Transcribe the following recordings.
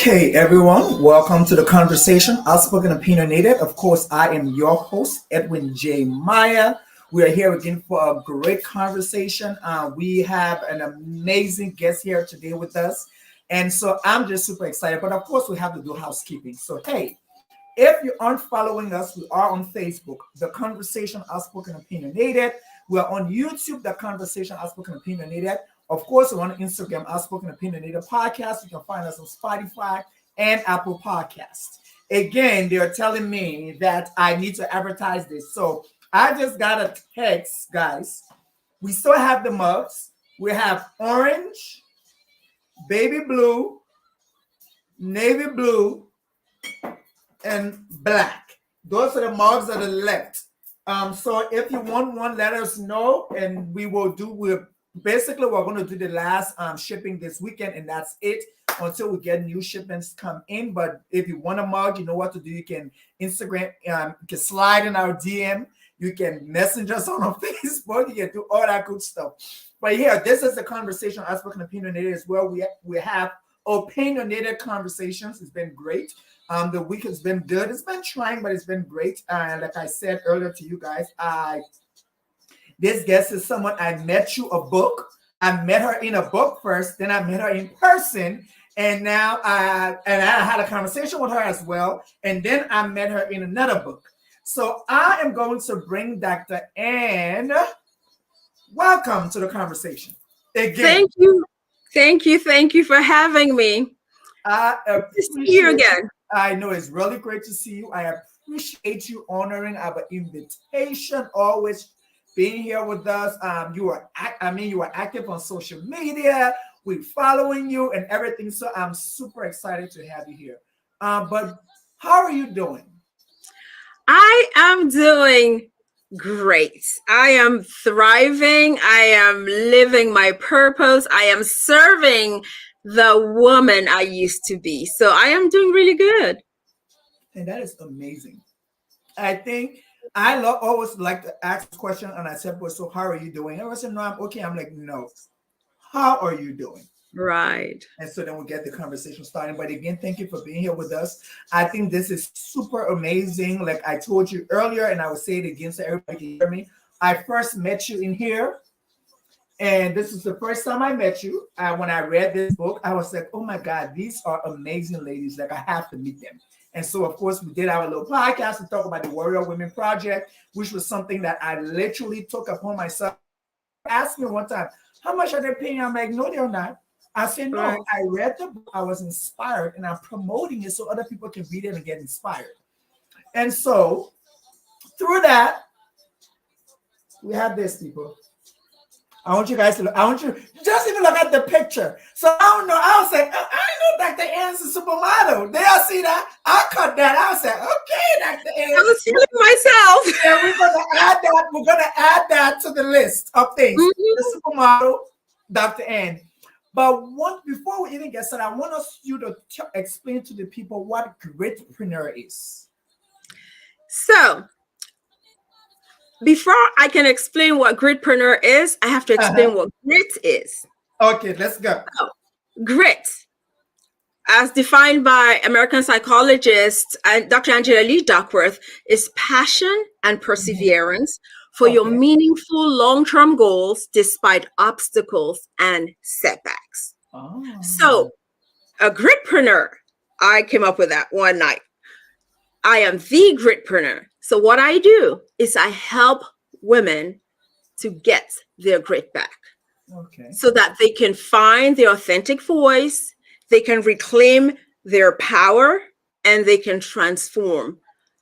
Okay, everyone, welcome to the conversation. Outspoken Opinionated. Of course, I am your host, Edwin J. Meyer. We are here again for a great conversation. We have an amazing guest here today with us. And so I'm just super excited. But of course, we have to do housekeeping. So, hey, if you aren't following us, we are on Facebook, The Conversation Outspoken Opinionated. We are on YouTube, The Conversation Outspoken Opinionated. Of course, we're on Instagram, Outspoken Opinionated Podcast. You can find us on Spotify and Apple Podcasts. Again, they're telling me that I need to advertise this. So I just got a text, guys. We still have the mugs. We have orange, baby blue, navy blue, and black. Those are the mugs that are left. So if you want one, let us know, and we're going to do the last shipping this weekend, and that's it until we get new shipments come in. But if you want a mug, you know what to do. You can Instagram, you can slide in our DM, you can message us on our Facebook, you can do all that good stuff. But yeah, this is the conversation Outspoken Opinionated as well. We have opinionated conversations. It's been great. The week has been good. It's been trying, but it's been great. Like I said earlier to you guys, this guest is someone I met through a book. I met her in a book first, then I met her in person, and now I had a conversation with her as well, and then I met her in another book. So I am going to bring Dr. Ahne. Welcome to the conversation. Again. Thank you for having me. I appreciate you again. I know it's really great to see you. I appreciate you honoring our invitation, always being here with us. You are active on social media. We're following you and everything. So I'm super excited to have you here. But how are you doing? I am doing great. I am thriving. I am living my purpose. I am serving the woman I used to be. So I am doing really good. And that is amazing. I think I always like to ask this question, and I said, well, so how are you doing? And I said, no, I'm okay. I'm like, no, how are you doing? Right. And so then we'll get the conversation started. But again, thank you for being here with us. I think this is super amazing. Like I told you earlier, and I will say it again so everybody can hear me. I first met you in here, and this is the first time I met you. When I read this book, I was like, oh my God, these are amazing ladies. Like I have to meet them. And so, of course, we did our little podcast to talk about the Warrior Women Project, which was something that I literally took upon myself. Asked me one time, how much are they paying? I'm like, no, they're not. I said, no, right. I read the book, I was inspired, and I'm promoting it so other people can read it and get inspired. And so, through that, we have this, people. I want you guys to look. I want you just even look at the picture. So I don't know. I was like, I know Dr. Ahne's a supermodel. Did y'all see that? I cut that. I was like, okay, Dr. Ahne. I was feeling myself. Yeah, we're gonna add that. We're gonna add that to the list of things. Mm-hmm. The supermodel, Dr. Ahne. But before we even get started, I want you to explain to the people what gritpreneur is. So, before I can explain what gritpreneur is, I have to explain what grit is. Okay, let's go. So, grit, as defined by American psychologist Dr. Angela Lee Duckworth, is passion and perseverance for your meaningful long-term goals despite obstacles and setbacks. Oh. So, a gritpreneur, I came up with that one night. I am the gritpreneur. So what I do is I help women to get their grit back. Okay. So that they can find their authentic voice, they can reclaim their power, and they can transform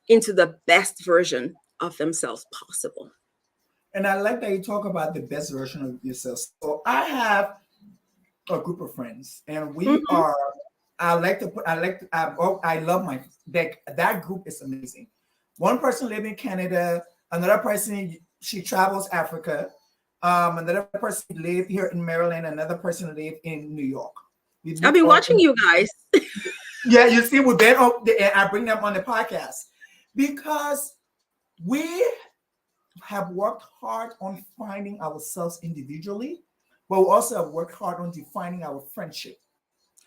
into the best version of themselves possible. And I like that you talk about the best version of yourself. So I have a group of friends, and we are, I love my, that group is amazing. One person lives in Canada, another person, she travels Africa, another person lives here in Maryland, another person lives in New York. I've been watching you guys. Yeah, you see, we've been I bring them on the podcast because we have worked hard on finding ourselves individually, but we also have worked hard on defining our friendship.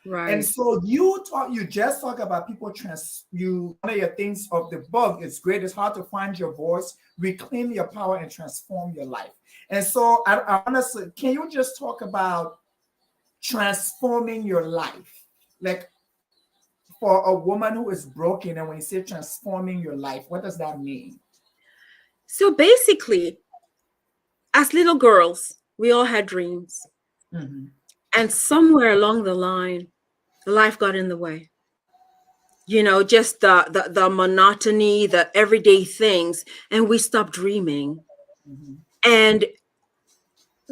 And Right. so you just talk about people one of your things of the book is great. It's hard to find your voice, reclaim your power, and transform your life. And so I honestly, can you just talk about transforming your life? Like for a woman who is broken, and when you say transforming your life, what does that mean? So basically, as little girls, we all had dreams. Mhm. And somewhere along the line, life got in the way. Just the monotony, the everyday things, and we stopped dreaming. Mhm. And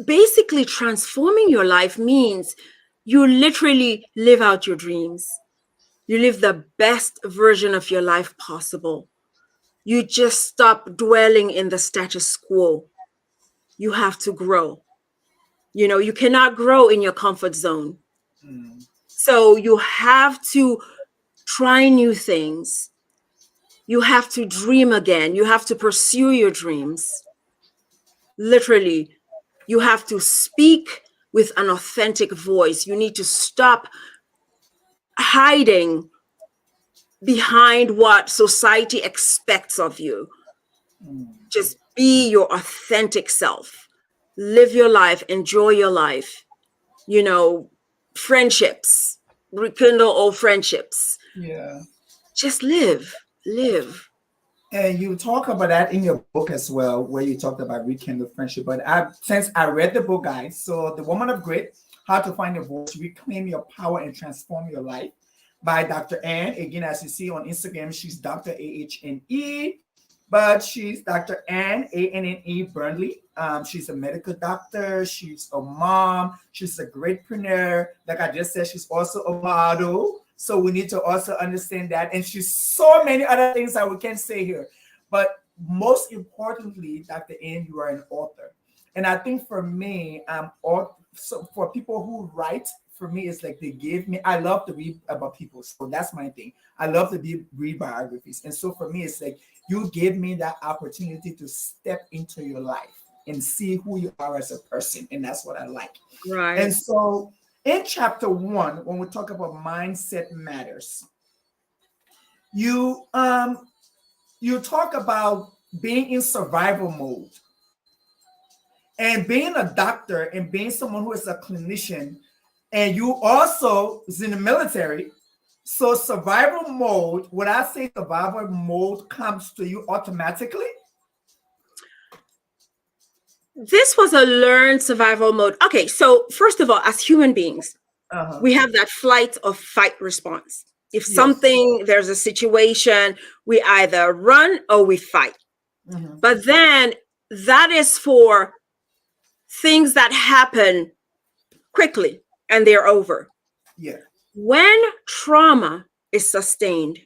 basically, transforming your life means you literally live out your dreams. You live the best version of your life possible. You just stop dwelling in the status quo. You have to grow. You cannot grow in your comfort zone. Mm. So you have to try new things. You have to dream again. You have to pursue your dreams. Literally, you have to speak with an authentic voice. You need to stop hiding behind what society expects of you. Mm. Just be your authentic self. Live your life, enjoy your life. You know, friendships, rekindle old friendships. Yeah. Just live. And you talk about that in your book as well, where you talked about rekindle friendship. But since I read the book, guys, so The Woman of Grit, How to Find Your Voice, Reclaim Your Power, and Transform Your Life by Dr.Ahne. Again, as you see on Instagram, she's Dr. Ahne, but she's Dr. Anne, Anne Burnley. She's a medical doctor. She's a mom. She's a greatpreneur. Like I just said, she's also a model. So we need to also understand that. And she's so many other things that we can't say here. But most importantly, Dr. Anne, you are an author. And I think for me, so for people who write, for me, it's like they give me, I love to read about people. So that's my thing. I love to read biographies. And so for me, it's like you give me that opportunity to step into your life and see who you are as a person. And that's what I like. And Right. so in chapter 1, when we talk about mindset matters, you you talk about being in survival mode and being a doctor and being someone who is a clinician, and you also is in the military. So survival mode, when I say survival mode comes to you automatically. This was a learned survival mode. Okay, so first of all, as human beings, Uh-huh. we have that flight or fight response. If Yes. there's a situation, we either run or we fight. Mm-hmm. But then that is for things that happen quickly and they're over. Yeah. When trauma is sustained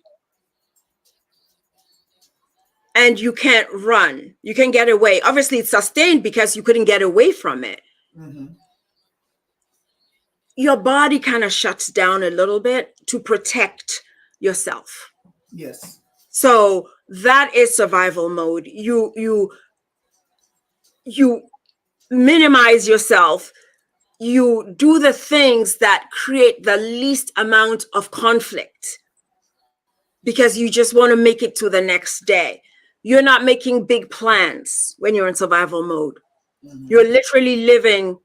and you can't run, you can get away. Obviously, it's sustained because you couldn't get away from it. Mm-hmm. Your body kind of shuts down a little bit to protect yourself. Yes. So that is survival mode. You minimize yourself. You do the things that create the least amount of conflict because you just want to make it to the next day. You're not making big plans when you're in survival mode. Mm-hmm. You're literally living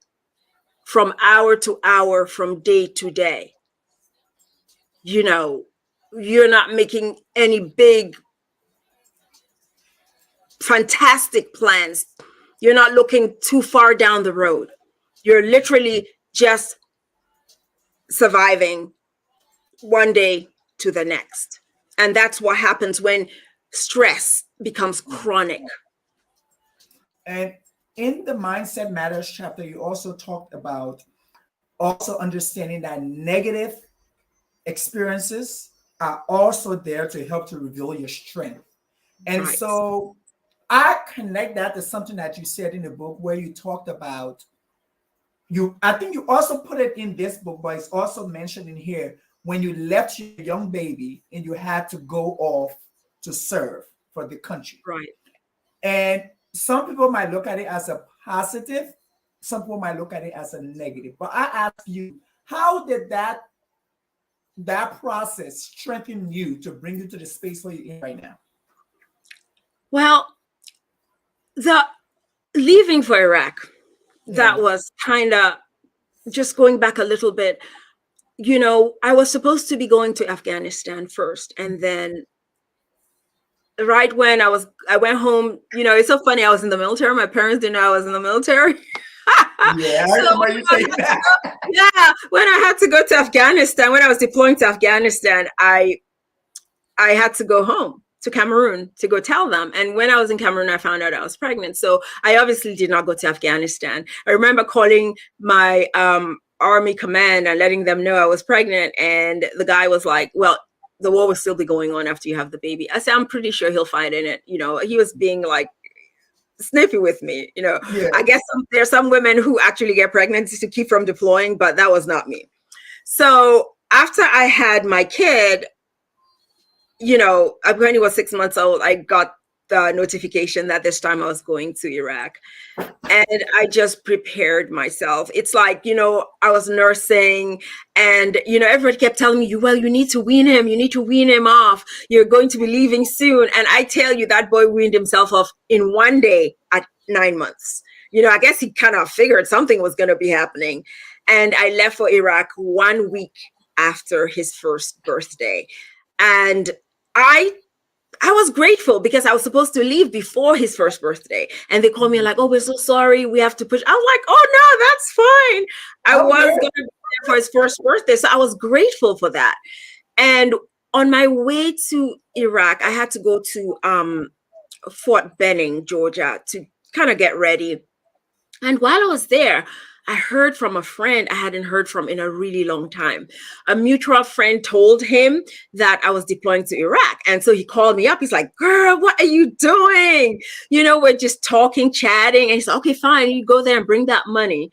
from hour to hour, from day to day. You know, you're not making any big, fantastic plans. You're not looking too far down the road. You're literally just surviving one day to the next. And that's what happens when stress becomes chronic. And in the Mindset Matters chapter, you also talked about also understanding that negative experiences are also there to help to reveal your strength. And Right. so I connect that to something that you said in the book where you talked about I think you also put it in this book, but it's also mentioned in here when you left your young baby and you had to go off to serve for the country. Right. And some people might look at it as a positive, some people might look at it as a negative. But I ask you, how did that that process strengthen you to bring you to the space where you're in right now? Well, the leaving for Iraq, Yeah. that was kind of just going back a little bit. I was supposed to be going to Afghanistan first, and then right when I went home. It's so funny. I was in the military. My parents didn't know I was in the military. Yeah, I So remember you saying that. yeah, when I had to go to Afghanistan, when I was deploying to Afghanistan, I had to go home to Cameroon to go tell them. And when I was in Cameroon, I found out I was pregnant. So I obviously did not go to Afghanistan. I remember calling my army command and letting them know I was pregnant. And the guy was like, well, the war will still be going on after you have the baby. I said, I'm pretty sure he'll fight in it. He was being like snippy with me. Yeah. I guess there's some women who actually get pregnant to keep from deploying, but that was not me. So after I had my kid, when he was 6 months old, I got the notification that this time I was going to Iraq. And I just prepared myself. It's like, I was nursing and, everybody kept telling me, well, you need to wean him. You need to wean him off. You're going to be leaving soon. And I tell you, that boy weaned himself off in one day at 9 months. I guess he kind of figured something was going to be happening. And I left for Iraq 1 week after his first birthday. And I was grateful because I was supposed to leave before his first birthday. And they called me like, oh, we're so sorry. We have to push. I was like, oh, no, that's fine. I was Okay. going to be there for his first birthday. So I was grateful for that. And on my way to Iraq, I had to go to Fort Benning, Georgia, to kind of get ready. And while I was there, I heard from a friend I hadn't heard from in a really long time. A mutual friend told him that I was deploying to Iraq. And so he called me up. He's like, girl, what are you doing? We're just talking, chatting. And he's like, okay, fine. You go there and bring that money.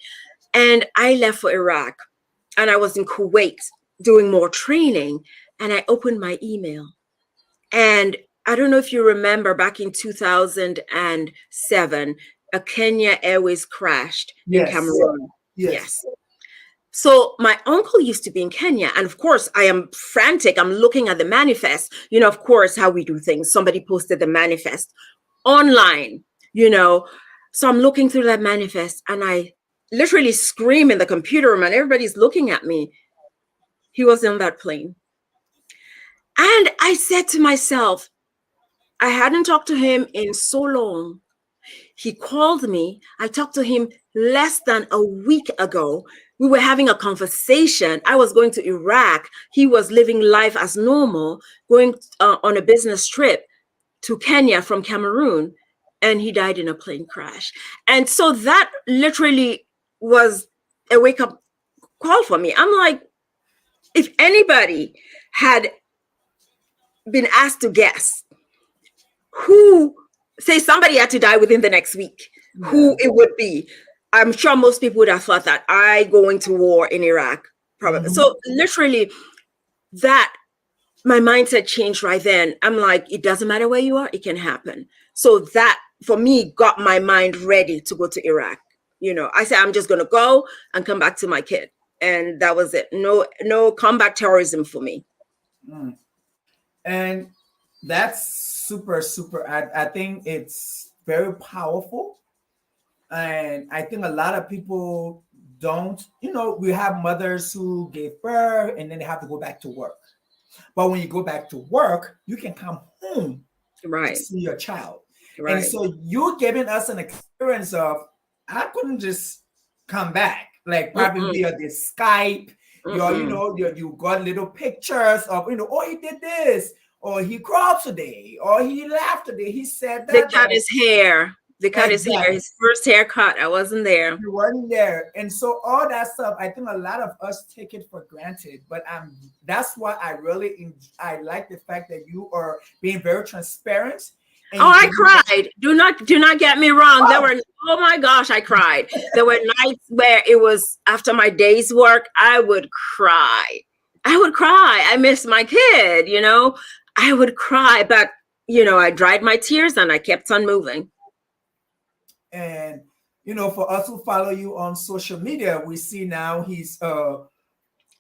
And I left for Iraq. And I was in Kuwait doing more training. And I opened my email. And I don't know if you remember back in 2007, a Kenya Airways crashed in Yes. Cameroon. Yes. So my uncle used to be in Kenya. And of course, I am frantic. I'm looking at the manifest, of course, how we do things. Somebody posted the manifest online, So I'm looking through that manifest and I literally scream in the computer room and everybody's looking at me. He was in that plane. And I said to myself, I hadn't talked to him in so long. He called me. I talked to him less than a week ago. We were having a conversation. I was going to Iraq. He was living life as normal, going on a business trip to Kenya from Cameroon, and he died in a plane crash. And so that literally was a wake-up call for me. I'm like, if anybody had been asked to guess say somebody had to die within the next week, who it would be, I'm sure most people would have thought that I going to war in Iraq, probably. So literally that, my mindset changed right then. I'm like, it doesn't matter where you are, it can happen. So that for me got my mind ready to go to Iraq. I said, I'm just going to go and come back to my kid. And that was it. No combat terrorism for me. And that's super, super. I think it's very powerful. And I think a lot of people don't, we have mothers who gave birth and then they have to go back to work. But when you go back to work, you can come home to see your child. Right. And so you're giving us an experience of, I couldn't just come back, like probably via this Skype, you got little pictures of, oh, he did this, or he crawled today, or he laughed today, he said that. They cut his hair. They cut his hair. His first haircut. I wasn't there. You weren't there. And so all that stuff, I think a lot of us take it for granted. But that's why I like the fact that you are being very transparent. I cried. Do not get me wrong. Oh my gosh, I cried. There were nights where it was after my day's work, I would cry. I miss my kid, I would cry, but I dried my tears and I kept on moving. And for us who follow you on social media, we see now he's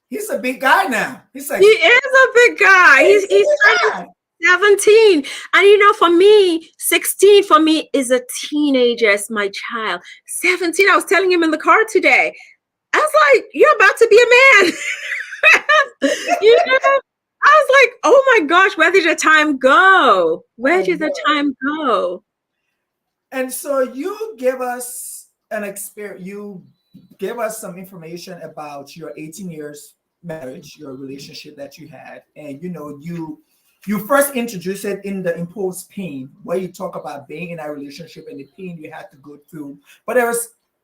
He's a big guy now. He's He like, is a big guy. he's a He's big turning guy. 17. And for me, 16 for me is a teenager as my child. 17, I was telling him in the car today. I was like, you're about to be a man. I was like, oh my gosh, where did the time go? Where did the time go? And so you give us an experience, you give us some information about your 18 years marriage, your relationship that you had. And you first introduced it in the imposed pain, where you talk about being in a relationship and the pain you had to go through. But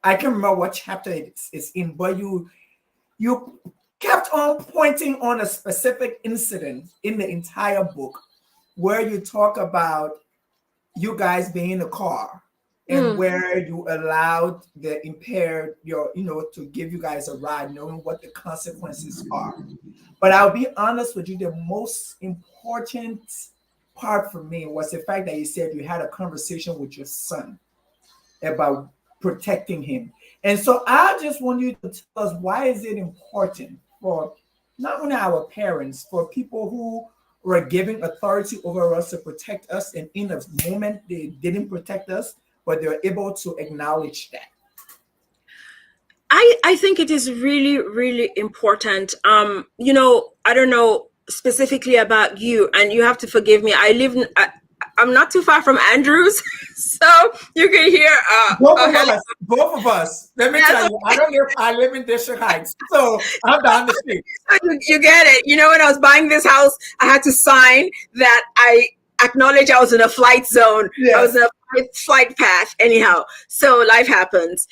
I can't remember what chapter it's in, but you kept on pointing on a specific incident in the entire book where you talk about you guys being in a car and where you allowed the impaired to give you guys a ride, knowing what the consequences are. But I'll be honest with you, the most important part for me was the fact that you said you had a conversation with your son about protecting him. And so I just want you to tell us, why is it important for not only our parents, for people who were giving authority over us to protect us, and in a moment they didn't protect us, but they're able to acknowledge that? I think it is really, really important. I don't know specifically about you, and you have to forgive me. I'm not too far from Andrews, so you can hear both of us. Let me tell you, I live in District Heights, so I'm down the street. You get it. When I was buying this house, I had to sign that I acknowledge I was in a flight zone. Yes. I was in a flight path. Anyhow, so life happens.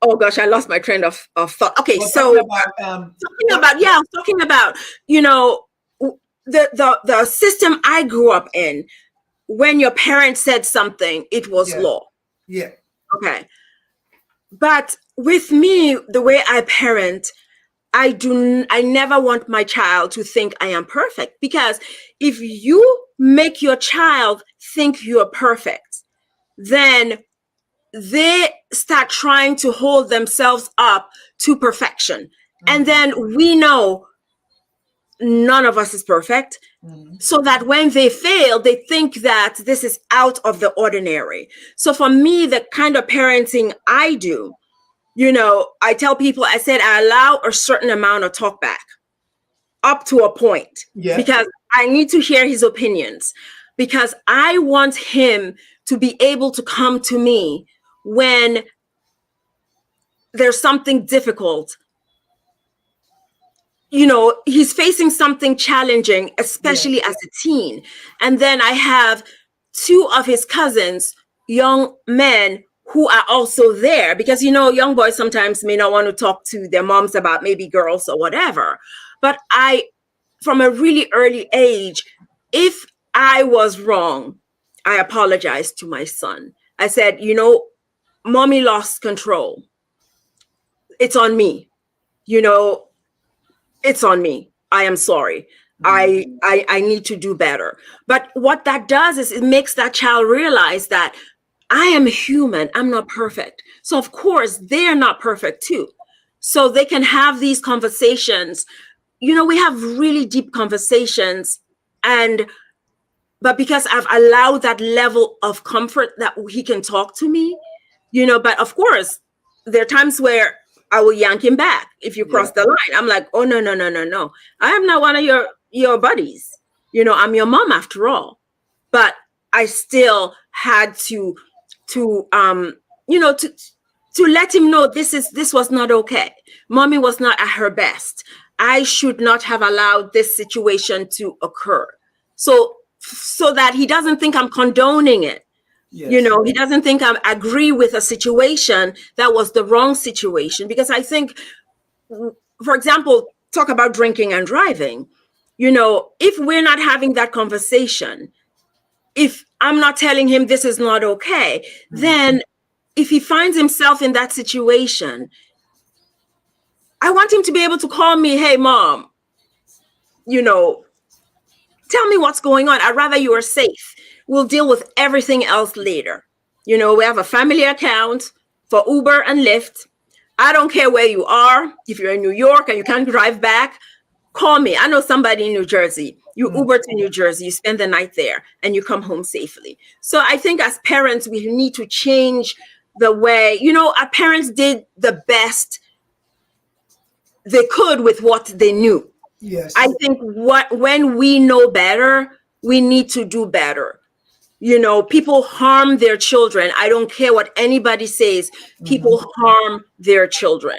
Oh gosh, I lost my train of thought. Okay, so I was talking about the system I grew up in. When your parents said something, it was law. Yeah. Okay. But with me, the way I parent, I never want my child to think I am perfect, because if you make your child think you're perfect, then they start trying to hold themselves up to perfection. And then we know none of us is perfect. So that when they fail, they think that this is out of the ordinary. So for me, the kind of parenting I do, I tell people, I said, I allow a certain amount of talk back up to a point, because I need to hear his opinions, because I want him to be able to come to me when there's something difficult. He's facing something challenging, especially as a teen. And then I have two of his cousins, young men, who are also there, because, young boys sometimes may not want to talk to their moms about maybe girls or whatever. But from a really early age, if I was wrong, I apologized to my son. I said, mommy lost control. It's on me. It's on me. I am sorry. I need to do better. But what that does is it makes that child realize that I am human. I'm not perfect. So of course they are not perfect too. So they can have these conversations. We have really deep conversations, but because I've allowed that level of comfort that he can talk to me, but of course there are times where I will yank him back. If you cross the line, I'm like, oh, no. I am not one of your buddies. I'm your mom after all. But I still had to let him know this was not okay. Mommy was not at her best. I should not have allowed this situation to occur. So that he doesn't think I'm condoning it. Yes. He doesn't think I agree with a situation that was the wrong situation. Because I think, for example, talk about drinking and driving. If we're not having that conversation, if I'm not telling him this is not okay, then if he finds himself in that situation, I want him to be able to call me, hey, mom, tell me what's going on. I'd rather you are safe. We'll deal with everything else later. We have a family account for Uber and Lyft. I don't care where you are. If you're in New York and you can't drive back, call me. I know somebody in New Jersey. You Uber to New Jersey, you spend the night there, and you come home safely. So I think as parents, we need to change the way, our parents did the best they could with what they knew. Yes. I think when we know better, we need to do better. People harm their children. I don't care what anybody says. People harm their children.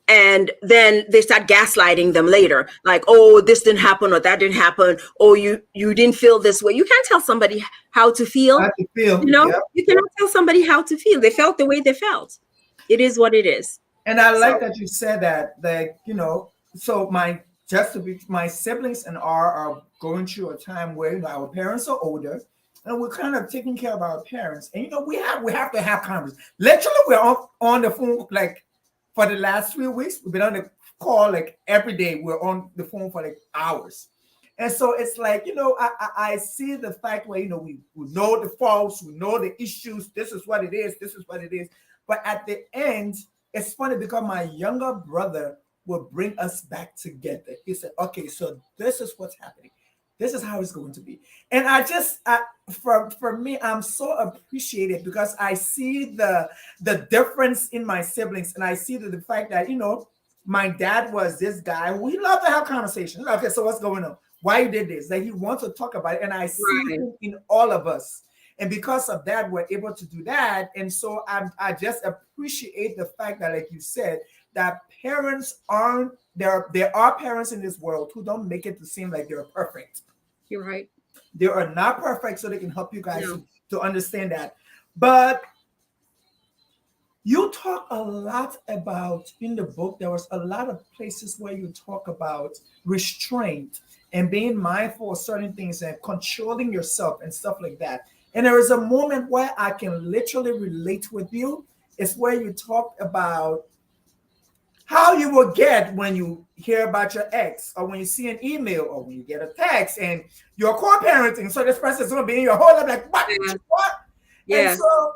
And then they start gaslighting them later. Like, oh, this didn't happen or that didn't happen. Oh, you didn't feel this way. You can't tell somebody how to feel. How to feel. Yep. You cannot tell somebody how to feel. They felt the way they felt. It is what it is. And I like that you said that, so my siblings and are going through a time where our parents are older and we're kind of taking care of our parents. And we have to have conversations. Literally, we're on the phone like for the last 3 weeks. We've been on the call like every day. We're on the phone for like hours. And so it's like, I see the fact where, we know the faults, we know the issues. This is what it is. This is what it is. But at the end, it's funny because my younger brother will bring us back together. He said, okay, so this is what's happening. This is how it's going to be. And for me, I'm so appreciated because I see the difference in my siblings. And I see the fact that, my dad was this guy who he loved to have conversations. Okay, so what's going on? Why you did this? That he wants to talk about it. And I see him in all of us. And because of that, we're able to do that. And so I just appreciate the fact that, like you said, that parents there are parents in this world who don't make it to seem like they're perfect. You're right. They are not perfect, so they can help you guys to understand that. But you talk a lot about, in the book, there was a lot of places where you talk about restraint and being mindful of certain things and controlling yourself and stuff like that. And there is a moment where I can literally relate with you. It's where you talk about how you will get when you hear about your ex, or when you see an email, or when you get a text and you're co-parenting. So this person is going to be in your whole life like, what? Yeah. What? Yeah. And so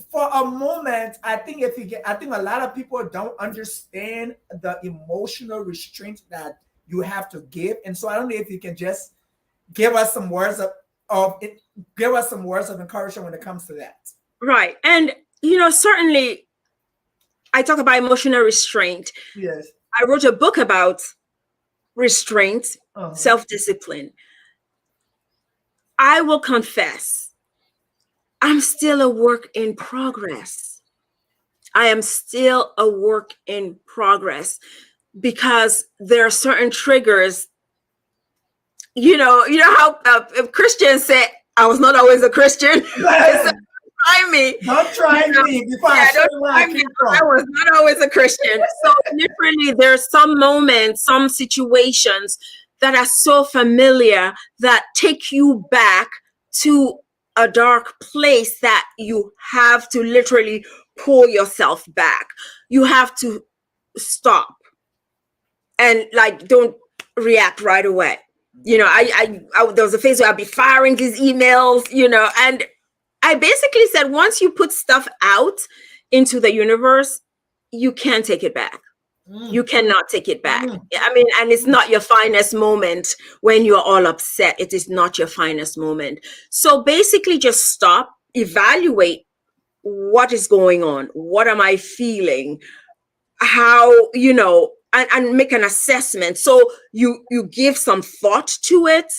for a moment, I think a lot of people don't understand the emotional restraint that you have to give. And so I don't know if you can just give us some words of encouragement when it comes to that. Right. And, certainly I talk about emotional restraint. Yes. I wrote a book about restraint, self-discipline. I will confess, I'm still a work in progress. I am still a work in progress because there are certain triggers. You know how Christians say, I was not always a Christian. Try me. Don't try me before I show you where I came from. I was not always a Christian. So literally, there's some moments, some situations that are so familiar that take you back to a dark place that you have to literally pull yourself back. You have to stop and don't react right away. I there was a phase where I'd be firing these emails, and I basically said, once you put stuff out into the universe, you can't take it back. You cannot take it back. I mean, and it's not your finest moment when you're all upset. It is not your finest moment. So basically just stop, evaluate what is going on. What am I feeling? How, and make an assessment. So you give some thought to it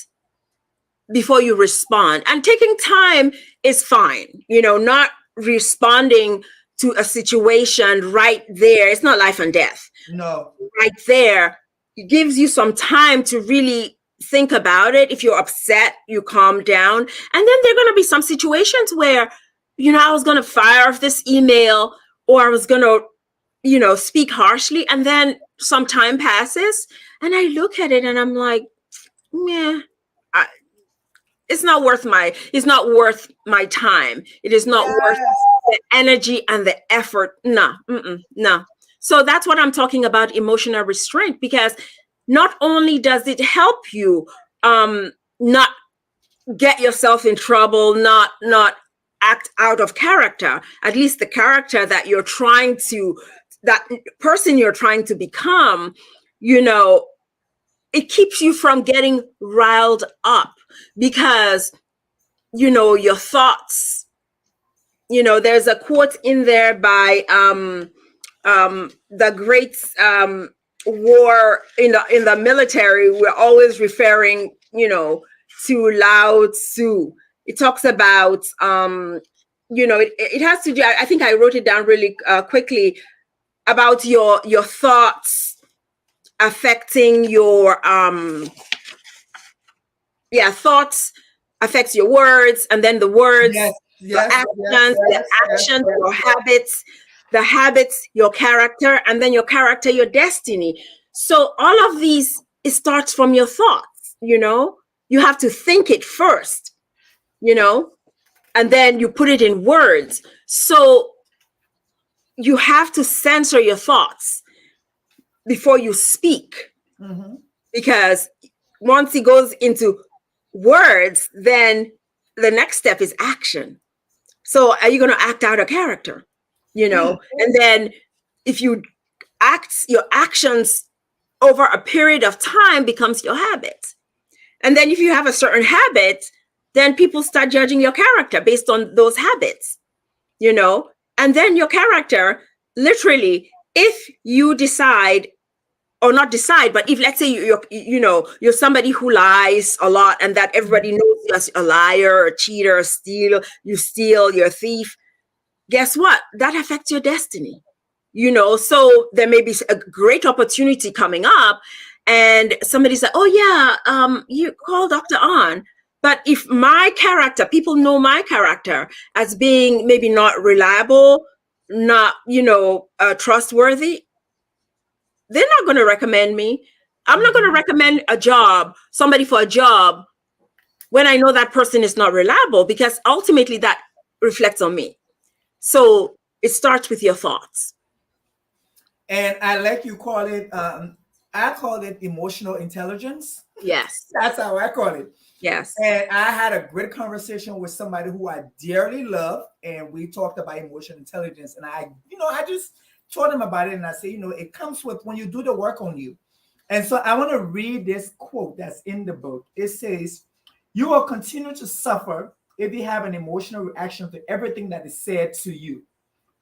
before you respond. And taking time is fine, not responding to a situation right there. It's not life and death. No. Right there, it gives you some time to really think about it. If you're upset, you calm down. And then there are going to be some situations where, I was going to fire off this email, or I was going to, speak harshly. And then some time passes and I look at it and I'm like, meh. It's not worth my time. It is not worth the energy and the effort. No. So that's what I'm talking about, emotional restraint, because not only does it help you not get yourself in trouble, not act out of character, at least the character that that person you're trying to become, it keeps you from getting riled up because, your thoughts, there's a quote in there by the great war in the military. We're always referring, to Lao Tzu. It talks about, it has to do, I think I wrote it down really quickly, about your thoughts affecting your thoughts affects your words, and then the words, Yes, your yes, yes, actions, the yes, yes, actions, yes. your habits, the habits, your character, and then your character, your destiny. So all of these, it starts from your thoughts. You have to think it first, and then you put it in words. So you have to censor your thoughts before you speak, Mm-hmm. because once it goes into words, then the next step is action. So are you going to act out a character? And then if you your actions over a period of time becomes your habit. And then if you have a certain habit, then people start judging your character based on those habits, and then your character, literally, if you decide, or not decide, but if, let's say, you're somebody who lies a lot, and that everybody knows you as a liar, a cheater, you steal, you're a thief, guess what? That affects your destiny. So there may be a great opportunity coming up, and somebody said, "Oh yeah, you call Dr.Ahne." But if my character, people know my character as being maybe not reliable, not trustworthy, they're not going to recommend me. I'm not going to recommend somebody for a job, when I know that person is not reliable, because ultimately that reflects on me. So it starts with your thoughts. And I like you call it, I call it emotional intelligence. Yes. That's how I call it. Yes. And I had a great conversation with somebody who I dearly love, and we talked about emotional intelligence. And I just told him about it, and I said, it comes with when you do the work on you. And so I want to read this quote that's in the book. It says, "You will continue to suffer if you have an emotional reaction to everything that is said to you.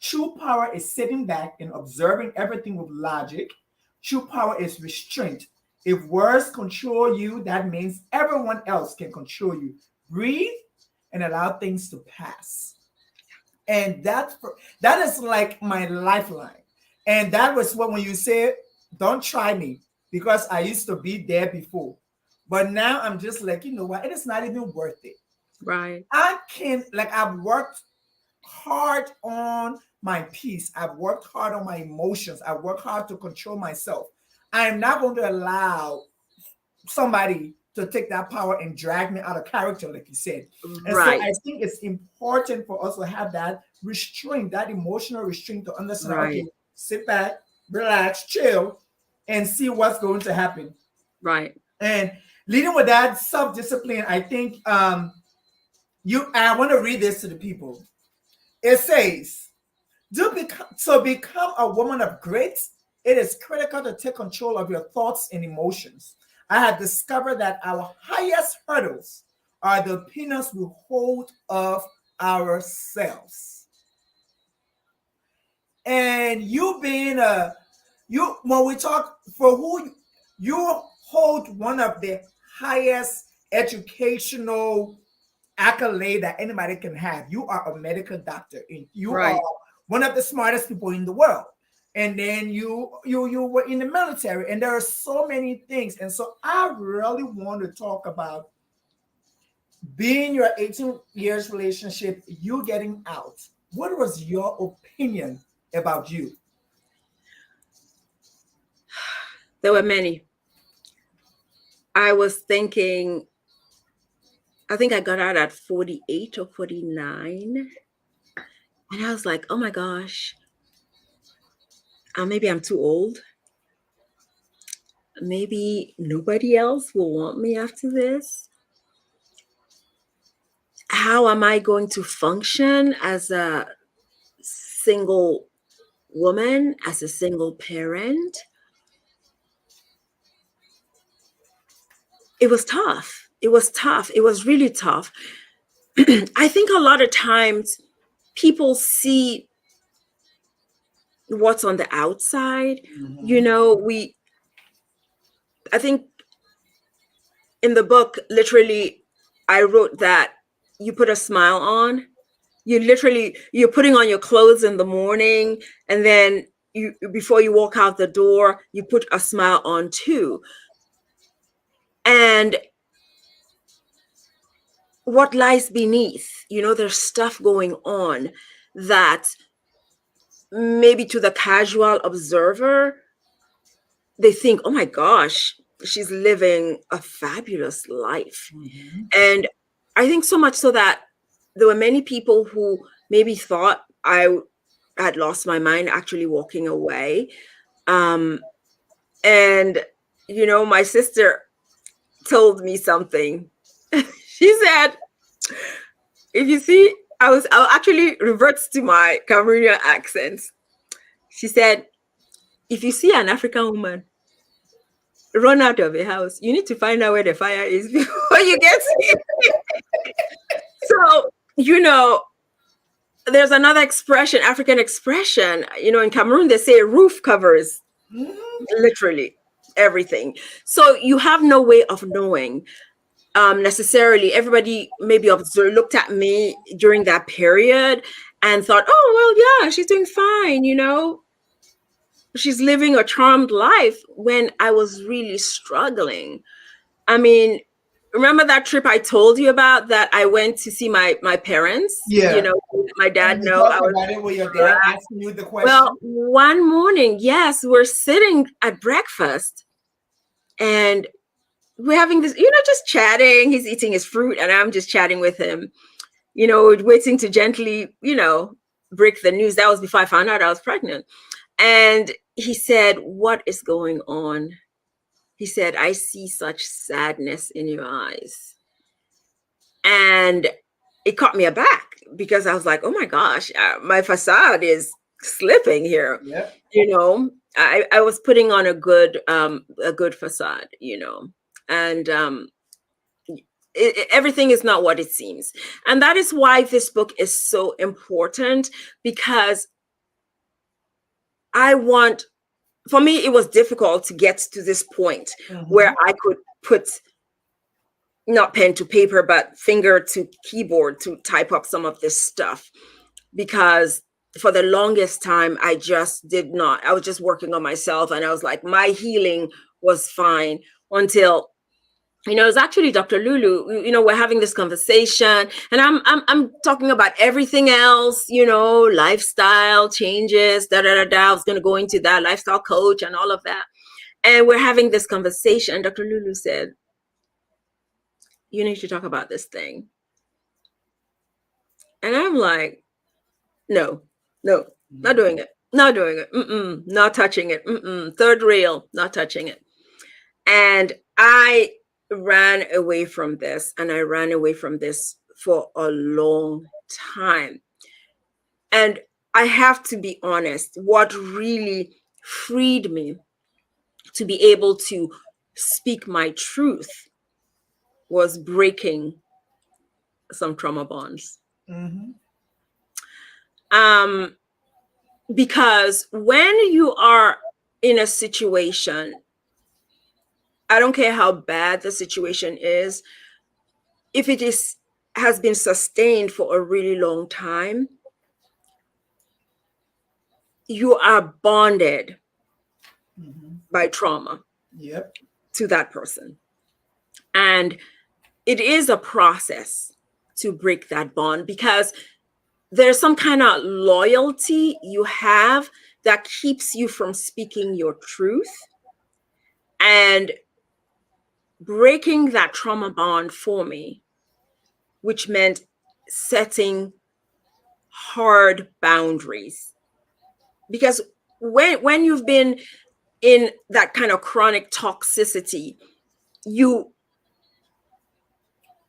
True power is sitting back and observing everything with logic. True power is restraint. If words control you, that means everyone else can control you. Breathe and allow things to pass." And that is like my lifeline. And that was what, when you say, "Don't try me," because I used to be there before. But now I'm just like, you know what? It is not even worth it. Right. I've worked hard on my peace. I've worked hard on my emotions. I've worked hard to control myself. I am not going to allow somebody to take that power and drag me out of character, like you said. And so Right. I think it's important for us to have that restraint, that emotional restraint, to understand, Right. okay, sit back, relax, chill, and see what's going to happen. Right. And leading with that self-discipline, I think I want to read this to the people. It says, to become a woman of grace, it is critical to take control of your thoughts and emotions. I have discovered that our highest hurdles are the opinions we hold of ourselves. And you being when we talk, for who you hold one of the highest educational accolade that anybody can have. You are a medical doctor, and you are Right. one of the smartest people in the world. And then you were in the military, and there are so many things. And so I really want to talk about being your 18 years relationship, you getting out. What was your opinion about you? There were many. I was thinking, I think I got out at 48 or 49. And I was like, oh my gosh, maybe I'm too old. Maybe nobody else will want me after this. how am I going to function as a single woman, as a single parent? It was tough. It was tough. It was really tough. I think a lot of times people see what's on the outside. You Mm-hmm. know, I think in the book, literally, I wrote that you put a smile on. You're putting on your clothes in the morning, and then before you walk out the door, you put a smile on too. And what lies beneath, there's stuff going on that maybe to the casual observer, they think, oh my gosh, she's living a fabulous life. Mm-hmm. And I think so much so that there were many people who maybe thought I had lost my mind actually walking away. And, my sister told me something. She said, if you see, I'll actually reverts to my Cameroonian accent. She said, if you see an African woman run out of a house, you need to find out where the fire is before you get to it. So, there's another expression, African expression, in Cameroon, they say roof covers Mm-hmm. literally everything. So you have no way of knowing necessarily. Everybody maybe looked at me during that period and thought, oh, well, yeah, she's doing fine, she's living a charmed life, when I was really struggling. I mean, remember that trip I told you about that I went to see my parents? Yeah. My dad And you know I talked was. about it with your dad asking you the Well, question. one morning, yes, we're sitting at breakfast and we're having this, just chatting. He's eating his fruit and I'm just chatting with him, waiting to gently, break the news. That was before I found out I was pregnant. And he said, what is going on? He said, I see such sadness in your eyes. And it caught me aback because I was like, oh my gosh, my facade is slipping here. Yep. I was putting on a good facade, and everything is not what it seems. And that is why this book is so important, because for me, it was difficult to get to this point where Mm-hmm. I could put not pen to paper, but finger to keyboard to type up some of this stuff. Because for the longest time, I just did not. I was just working on myself, and I was like, my healing was fine until it's actually Dr. Lulu. We're having this conversation, and I'm talking about everything else. Lifestyle changes. Da da da da. I was going to go into that lifestyle coach and all of that, and we're having this conversation. And Dr. Lulu said, "You need to talk about this thing," and I'm like, "No, no, not doing it. Not doing it. Not touching it. Third rail. Not touching it." And I ran away from this, and I ran away from this for a long time. And I have to be honest, what really freed me to be able to speak my truth was breaking some trauma bonds. Mm-hmm. Um, because when you are in a situation, I don't care how bad the situation is, if it has been sustained for a really long time, you are bonded Mm-hmm. by trauma Yep. to that person. And it is a process to break that bond, because there's some kind of loyalty you have that keeps you from speaking your truth. And breaking that trauma bond for me, which meant setting hard boundaries. Because when you've been in that kind of chronic toxicity, you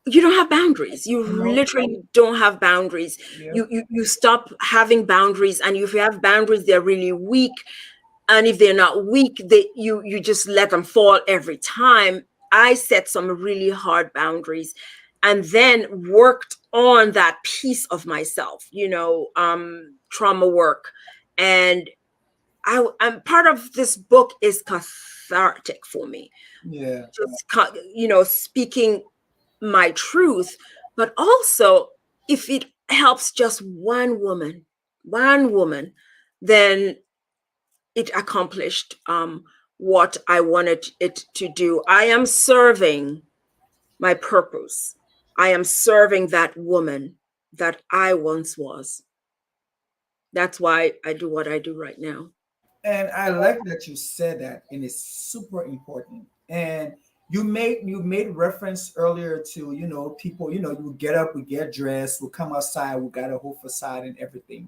you don't have boundaries. You No. literally don't have boundaries. Yeah. You stop having boundaries, and if you have boundaries, they're really weak. And if they're not weak, you just let them fall every time. I set some really hard boundaries, and then worked on that piece of myself, trauma work. And I'm part of this book is cathartic for me. Yeah. Just speaking my truth, but also if it helps just one woman, then it accomplished what I wanted it to do. I am serving my purpose. I am serving that woman that I once was. That's why I do what I do right now. And I like that you said that, and it's super important. And you made reference earlier to, people, you get up, we get dressed, we come outside, we got a whole facade and everything.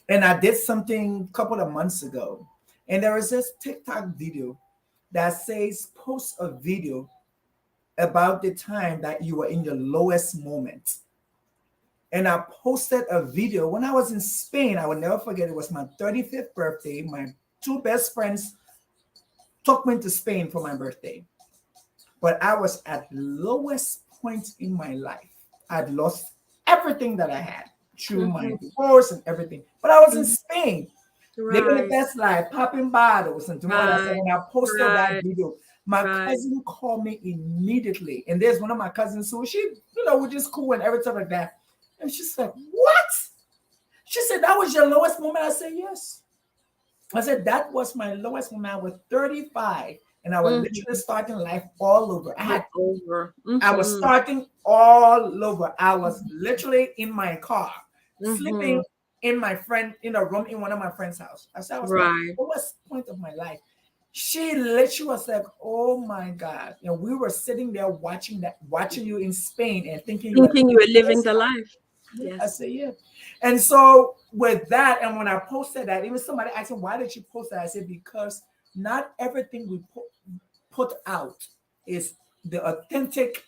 And I did something a couple of months ago, and there was this TikTok video that says post a video about the time that you were in your lowest moment. And I posted a video when I was in Spain. I will never forget. It was my 35th birthday. My two best friends took me to Spain for my birthday. But I was at the lowest point in my life. I'd lost everything that I had through my Mhm. divorce and everything. But I was in Mhm. Spain, living the Right, best life, popping bottles and doing all that. So right, when I posted that right, video, my right. cousin called me immediately. And there's one of my cousins who we're just cool and everything like that. And she's like, "What?" She said, "That was your lowest moment?" I said, "Yes." I said, "That was my lowest moment. I was 35 and I was literally Mhm. starting life all over. Over. I was Mhm. starting all over. I was literally in my car, sleeping Mhm. in my friend in a room in one of my friend's house." I said, I was at the Right. lowest point of my life. She literally was like, "Oh my God." We were sitting there watching you in Spain and thinking you were Thinking you living were the living best the life. life. Yeah, I Yes. said, yeah. And so with that, and when I posted that, even somebody asked me, "Why did you post that?" I said, "Because not everything we put out is the authentic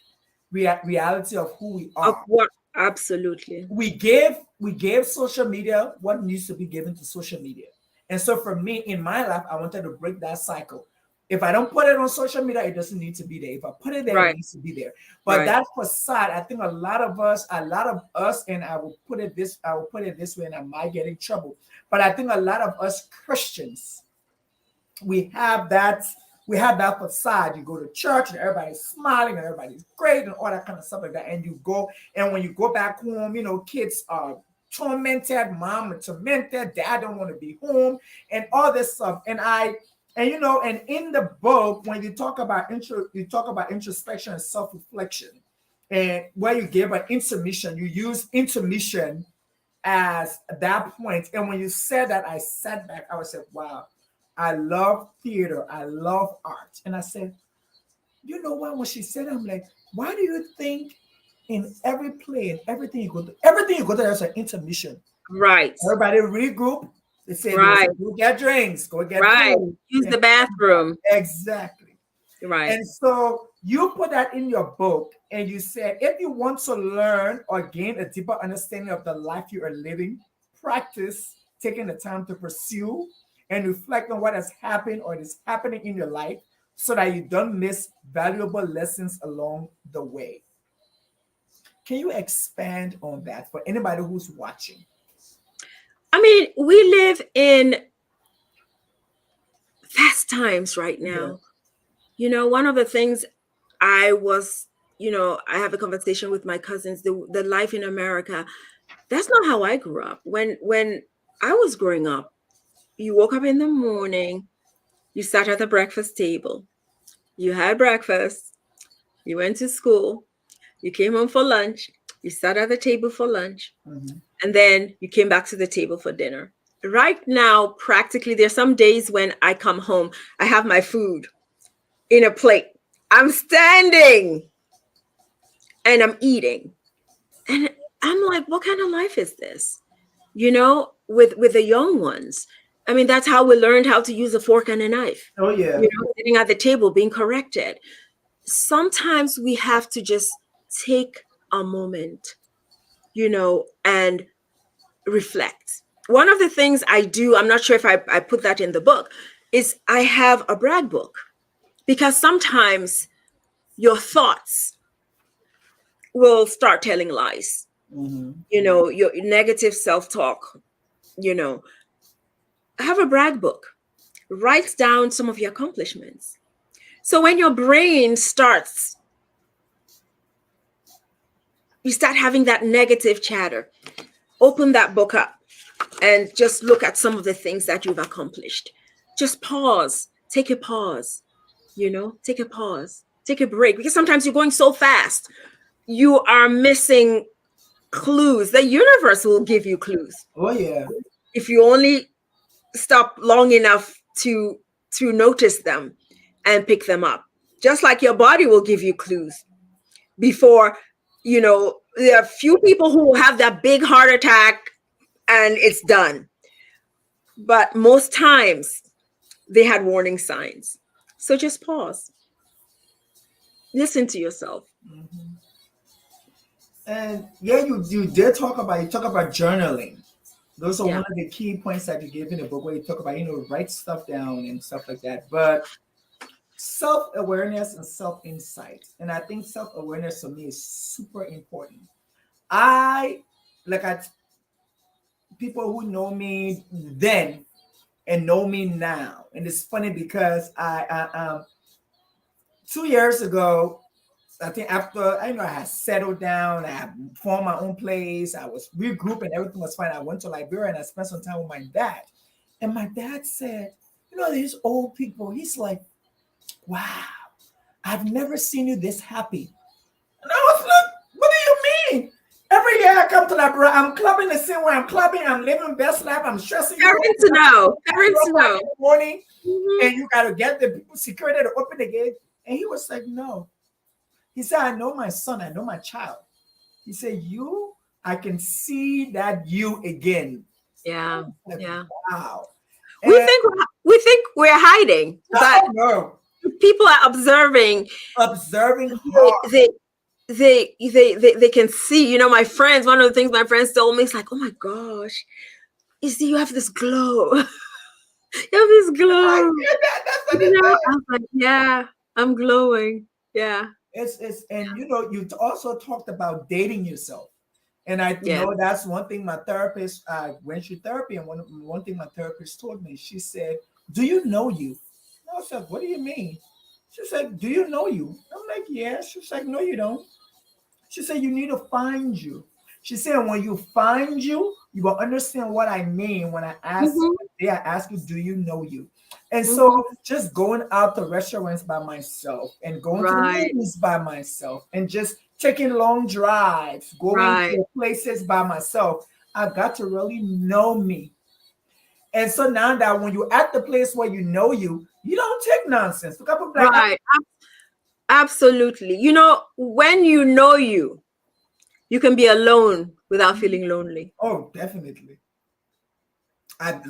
reality of who we Of are. what? Absolutely. We gave social media what needs to be given to social media. And so for me in my life, I wanted to break that cycle. If I don't put it on social media, it doesn't need to be there. If I put it there, it Right. needs to be there. But Right. that facade, I think a lot of us, and I will put it this way, and I might get in trouble. But I think a lot of us Christians, we have that we have that facade. You go to church and everybody's smiling and everybody's great and all that kind of stuff like that. And you go, and when you go back home, kids are tormented, mom is tormented, dad don't want to be home, and all this stuff. And in the book, when you talk about introspection and self-reflection, and where you give an intermission, you use intermission as that point. And when you said that, I sat back. I was like, wow, I love theater. I love art. And I said, you know what? When she said it, I'm like, why do you think in every play and everything you go to, there's an intermission? Right. Everybody regroup. They will say, Right. go get drinks, go get Right. food, Use and the come back. bathroom. Exactly. Right. And so you put that in your book, and you said, if you want to learn or gain a deeper understanding of the life you are living, practice taking the time to pursue and reflect on what has happened or is happening in your life so that you don't miss valuable lessons along the way. Can you expand on that for anybody who's watching? I mean, we live in fast times right Yeah. now. One of the things I was, I have a conversation with my cousins, the life in America. That's not how I grew up. When I was growing up, you woke up in the morning, you sat at the breakfast table, you had breakfast, you went to school, you came home for lunch, you sat at the table for lunch, Mhm. and then you came back to the table for dinner. Right now, practically, there's some days when I come home, I have my food in a plate. I'm standing and I'm eating. And I'm like, what kind of life is this? With the young ones. I mean, that's how we learned how to use a fork and a knife, Oh yeah. sitting at the table being corrected. Sometimes we have to just take a moment, and reflect. One of the things I do, I'm not sure if I put that in the book, is I have a brag book, because sometimes your thoughts will start telling lies, Mm-hmm. your negative self-talk, you know. Have a brag book. Write down some of your accomplishments. So when your brain starts, you start having that negative chatter, open that book up and just look at some of the things that you've accomplished. Just pause, take a pause, take a pause, take a break, because sometimes you're going so fast, you are missing clues. The universe will give you clues Oh yeah. if you only stop long enough to notice them and pick them up. Just like your body will give you clues before, there are few people who have that big heart attack and it's done. But most times they had warning signs. So just pause. Listen to yourself. Mm-hmm. And yeah, you talk about journaling. Those are Yeah. one of the key points that you give in the book, where you talk about, write stuff down and stuff like that. But self-awareness and self-insight. And I think self-awareness for me is super important. I like I people who know me then and know me now. And it's funny because I 2 years ago, I think after I had settled down, I had formed my own place, I was regrouped and everything was fine. I went to Liberia and I spent some time with my dad. And my dad said, these old people, he's like, wow, I've never seen you this happy. And I was like, what do you mean? Every year I come to Liberia, I'm clubbing the same way I'm clubbing, I'm living best life, I'm stressing you. Parents to know. Parents to know. In the morning, Mhm. and you got to get the security to open the gate. And he was like, no. He said, I know my son, I know my child. He said, I can see that you again. Yeah. Like, Yeah. wow. We And think we're hiding, but no, people are observing. observing hard. They can see. My friends. One of the things my friends told me is like, "Oh my gosh, you have this glow. You have this I glow." get that. That's what it is. I was like, "Yeah, I'm glowing." Yeah. It's and you also talked about dating yourself. And I Yeah. know that's one thing my therapist, went through therapy, and one thing my therapist told me, she said, do you know you? And I was like, what do you mean? She said, do you know you? I'm like, yeah. She's like, no, you don't. She said, you need to find you. She said, when you find you, you will understand what I mean when Mhm. I ask you, do you know you? And so Mhm. just going out to restaurants by myself and going to the Right. movies by myself and just taking long drives, going Right. to places by myself, I got to really know me. And so now that when you're at the place where you don't take nonsense. Look up like, Right. Absolutely. When you can be alone without feeling lonely. oh, definitely.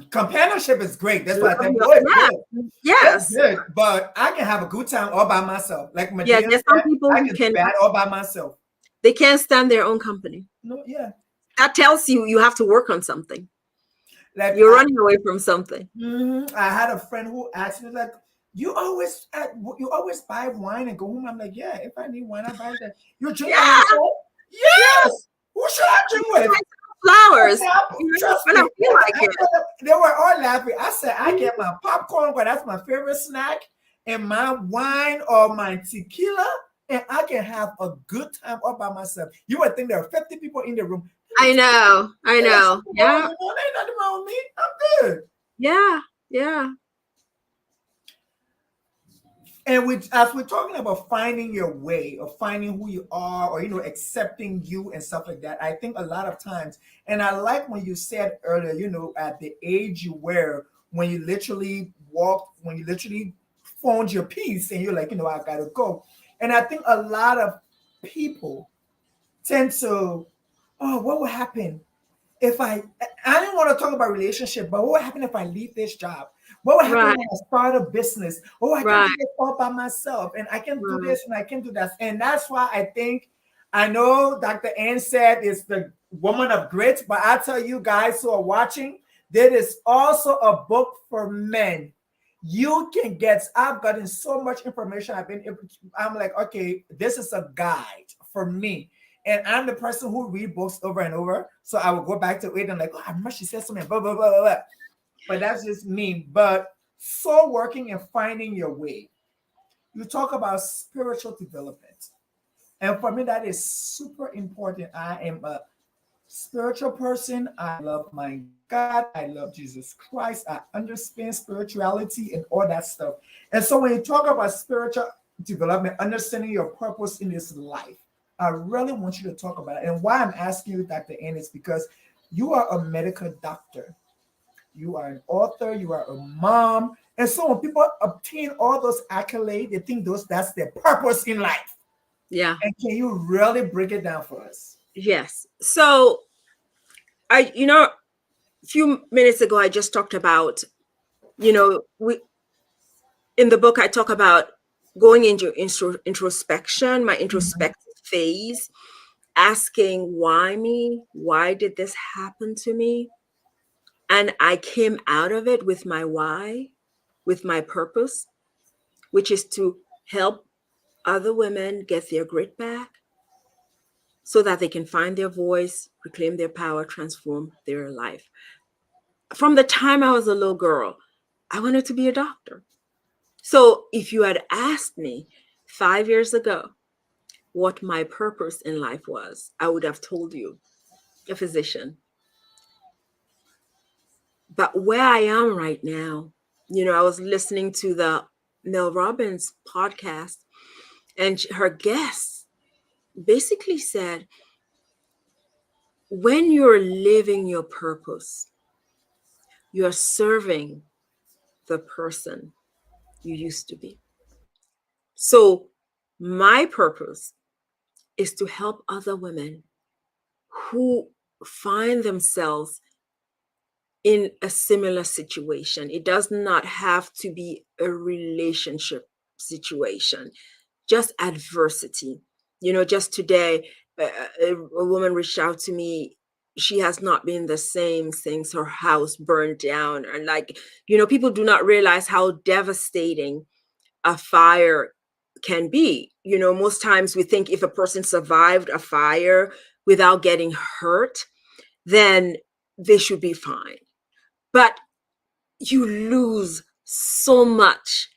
Companionship is great. That's why I Love think, your- oh, it's Yeah. good. It's Yes. good. But I can have a good time all by myself. Like Yes. Medea There's some said, people I who can do can. that all by myself. They can't stand their own company. No, yeah. That tells you have to work on something. Like You're running away from something. I had a friend who asked me, like, you always buy wine and go home. I'm like, yeah, if I need wine, I buy that. You drink by Yeah. yourself? Yeah. Yes. Who should I drink with? Flowers. Trust When I me. feel like it. They were all laughing. I said, I get my popcorn, because that's my favorite snack, and my wine or my tequila, and I can have a good time all by myself. You would think there are 50 people in the room. I know. I know. Yeah. Ain't nothing wrong with me. I'm good. Yeah. Yeah. And as we're talking about finding your way or finding who you are, or accepting you and stuff like that, I think a lot of times, and I like when you said earlier, at the age you were, when you literally found your peace, and you're like, I gotta go. And I think a lot of people tend to, oh, what will happen if I didn't want to talk about relationship, but what would happen if I leave this job? What would happen Right. when I start a business? Oh, I can Right. do this all by myself, and I can do Right. this and I can do that. And that's why I think I know Dr. Ann said it's the woman of grit, but I tell you guys who are watching, there is also a book for men. You can get, I've gotten so much information. I'm like, okay, this is a guide for me. And I'm the person who read books over and over. So I will go back to it and like, oh, I remember she said something, blah, blah, blah, blah, blah. But that's just me. But soul working and finding your way. You talk about spiritual development. And for me, that is super important. I am a spiritual person. I love my God. I love Jesus Christ. I understand spirituality and all that stuff. And so when you talk about spiritual development, understanding your purpose in this life, I really want you to talk about it. And why I'm asking you, Dr. Ann, is because you are a medical doctor. You are an author, you are a mom. And so when people obtain all those accolades, they think that's their purpose in life. Yeah. And can you really break it down for us? Yes. So a few minutes ago, I just talked about, we in the book, I talk about going into introspection, my Mhm. introspective phase, asking why me? Why did this happen to me? And I came out of it with my why, with my purpose, which is to help other women get their grit back so that they can find their voice, reclaim their power, transform their life. From the time I was a little girl, I wanted to be a doctor. So if you had asked me 5 years ago what my purpose in life was, I would have told you a physician. But where I am right now, I was listening to the Mel Robbins podcast, and her guest basically said, when you're living your purpose, you're serving the person you used to be. So, my purpose is to help other women who find themselves in a similar situation. It does not have to be a relationship situation, just adversity. Just today, a woman reached out to me. She has not been the same since her house burned down. And, people do not realize how devastating a fire can be. Most times we think if a person survived a fire without getting hurt, then they should be fine. But you lose so much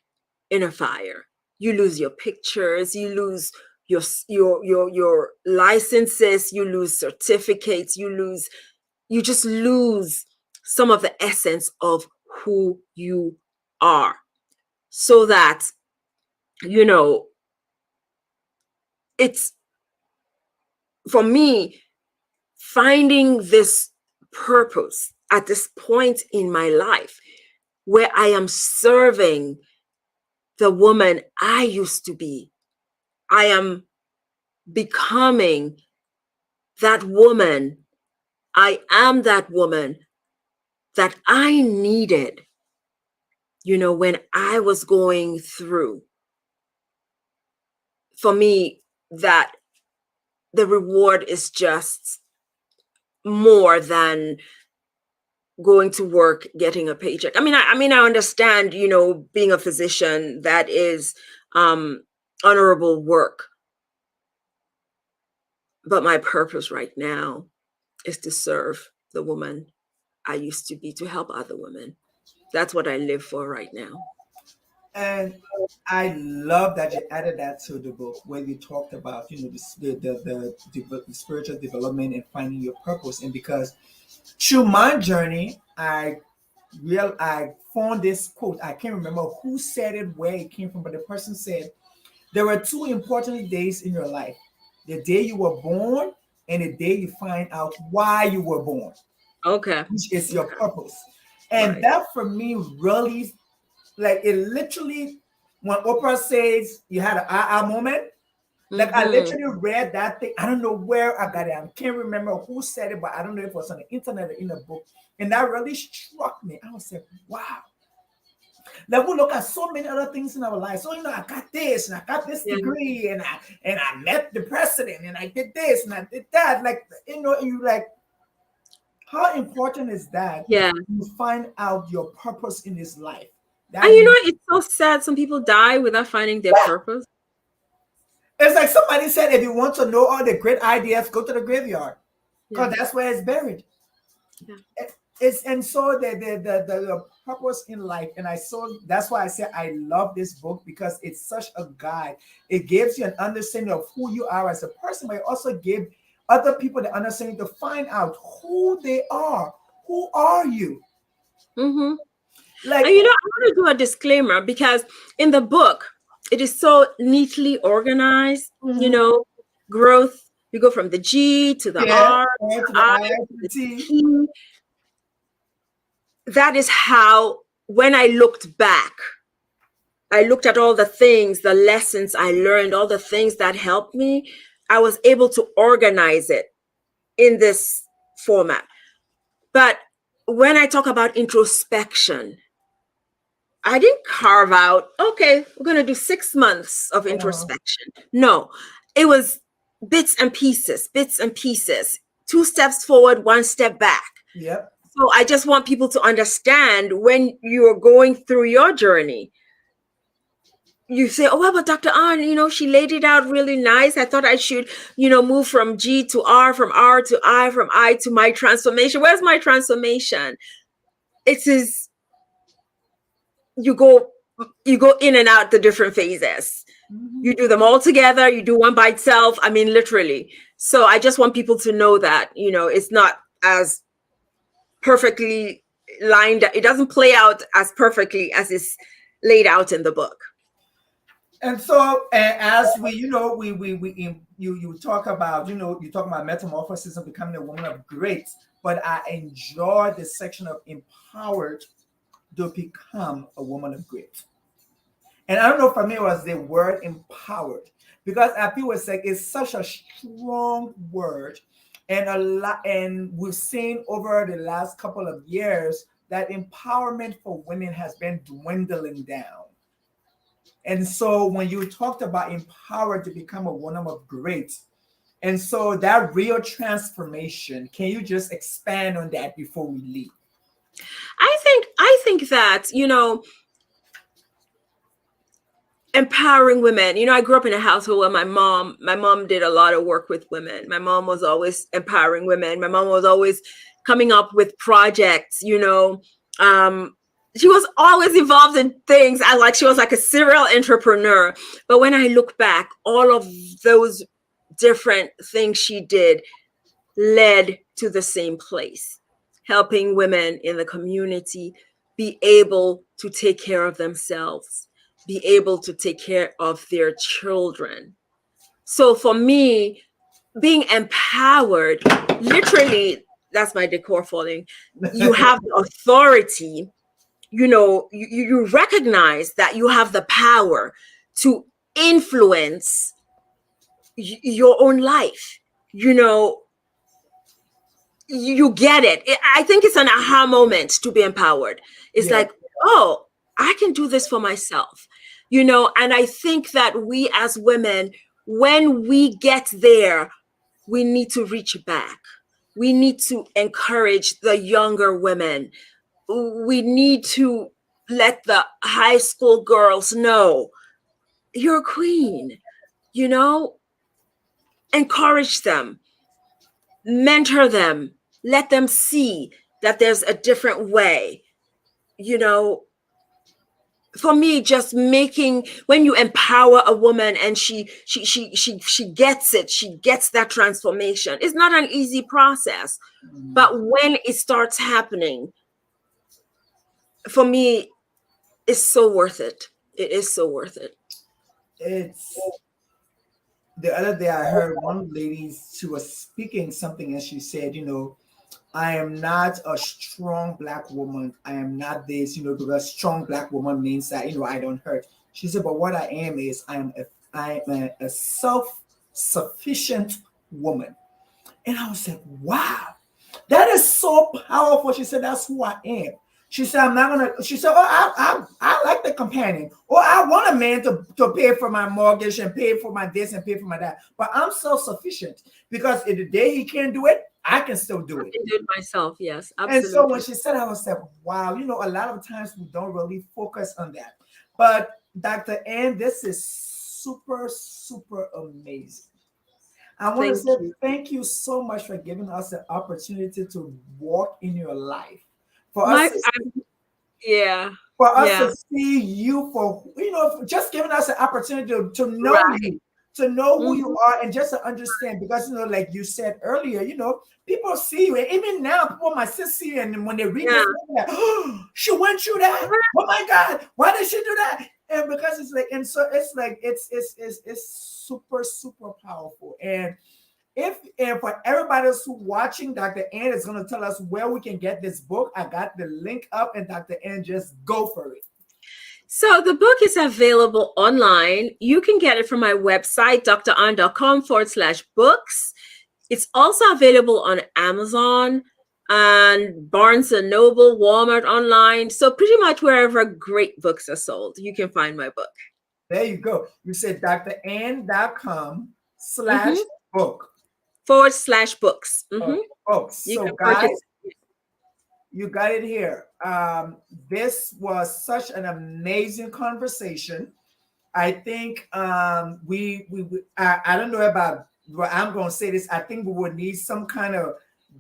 in a fire. You lose your pictures, you lose your licenses, you lose certificates, you just lose some of the essence of who you are. So that, you know, it's for me finding this purpose at this point in my life where I am serving the woman I used to be. I am becoming that woman. I am that woman that I needed, when I was going through. For me, that the reward is just more than going to work, getting a paycheck. I understand, being a physician, that is honorable work. But my purpose right now is to serve the woman I used to be, to help other women. That's what I live for right now. And I love that you added that to the book where you talked about, the spiritual development and finding your purpose. And because through my journey, I found this quote. I can't remember who said it, where it came from, but the person said there were two important days in your life: the day you were born and the day you find out why you were born, Okay. which is your Okay. purpose. And Right. that for me really, like, it literally, when Oprah says you had an aha moment, like, I Mm-hmm. literally read that thing. I don't know where I got it. I can't remember who said it, but I don't know if it was on the internet or in a book. And that really struck me. I was like, wow, Like we look at so many other things in our life. So I got this and I got this Yeah. degree and I met the president and I did this and I did that. Like and you like, how important is that? Yeah. You find out your purpose in this life. And That means it's so sad. Some people die without finding their purpose. it's like somebody said, if you want to know all the great ideas, go to the graveyard Yeah. because that's where it's buried. Yeah. It's and so the purpose in life, and that's why I say I love this book because it's such a guide. It gives you an understanding of who you are as a person, but it also gives other people the understanding to find out who they are. Who are you? Mm-hmm. Like, And I want to do a disclaimer because in the book, it is so neatly organized. mhm, Growth. You go from the G to the yeah, R, to the the I, I to to the the T. T. That is how, when I looked back, I looked at all the things, the lessons I learned, all the things that helped me. I was able to organize it in this format. But when I talk about introspection, I didn't carve out, okay, we're going to do 6 months of Uh-huh. introspection. No, it was bits and pieces, 2 steps forward, 1 step back. Yep. So I just want people to understand when you're going through your journey, you say, oh, well, but Dr. Ahne, she laid it out really nice. I thought I should, move from G to R, from R to I, from I to my transformation. Where's my transformation? It is, you go in and out the different phases. Mhm. You do them all together. You do one by itself. I mean, literally. So I just want people to know that, it's not as perfectly lined. It doesn't play out as perfectly as is laid out in the book. And so, as we, you talk about, you talk about metamorphosis and becoming a woman of great, but I enjoy this section of empowered to become a woman of great. And I don't know for me it was the word empowered because I feel it's such a strong word, and a lot, and we've seen over the last couple of years that empowerment for women has been dwindling down. And so when you talked about empowered to become a woman of great, and so that real transformation, can you just expand on that before we leave? I think that, empowering women. I grew up in a household where my mom did a lot of work with women. My mom was always empowering women. My mom was always coming up with projects. She was always involved in things. She was like a serial entrepreneur. But when I look back, all of those different things she did led to the same place, helping women in the community be able to take care of themselves, be able to take care of their children. So for me, being empowered, literally, that's my decor falling. You have the authority, you recognize that you have the power to influence your own life. You get it. I think it's an aha moment to be empowered. It's Yeah. like, oh, I can do this for myself, and I think that we as women, when we get there, we need to reach back. We need to encourage the younger women. We need to let the high school girls know you're a queen, you know, encourage them, mentor them, let them see that there's a different way. you know for me, just making, when you empower a woman and she gets it, she gets that transformation. It's not an easy process, Mhm. but when it starts happening, for me, it's so worth it. It is so worth it. It's the other day I heard one lady, she was speaking something and she said, I am not a strong black woman. I am not this, because strong black woman means that, I don't hurt. She said, but what I am is I am a self-sufficient woman. And I was like, wow, that is so powerful. She said, that's who I am. She said, I'm not gonna. She said, oh, I like the companion. Or I want a man to pay for my mortgage and pay for my this and pay for my that. But I'm self-sufficient because if the day he can't do it, I can still do I it. can do it myself. Yes, And so when absolutely. she said, I was like, wow, a lot of times we don't really focus on that. But Dr. Ann, this is super, super amazing. I want to Thank say you. thank you so much for giving us the opportunity to walk in your life. For us My, to yeah, for us to yeah, see you for for just giving us an opportunity to know right. you, to know who you Mhm. are, and just to understand because like you said earlier, people see you, and even now people might still see you, and when they read Yeah. this, they're like, oh, she went through that. Oh my God, why did she do that? And because it's like, and so it's like it's super super powerful. And for everybody else who's watching, Dr. Ann is going to tell us where we can get this book. I got the link up, and Dr. Ann, just go for it. So the book is available online. You can get it from my website, drahne.com/books. It's also available on Amazon and Barnes and Noble, Walmart online. So pretty much wherever great books are sold, you can find my book. There you go. You said drann.com slash Mm-hmm. book. /books. Mm-hmm. Okay, folks. You So, can purchase. guys, you got it here. This was such an amazing conversation. I think I don't know about, but I'm going to say this. I think we would need some kind of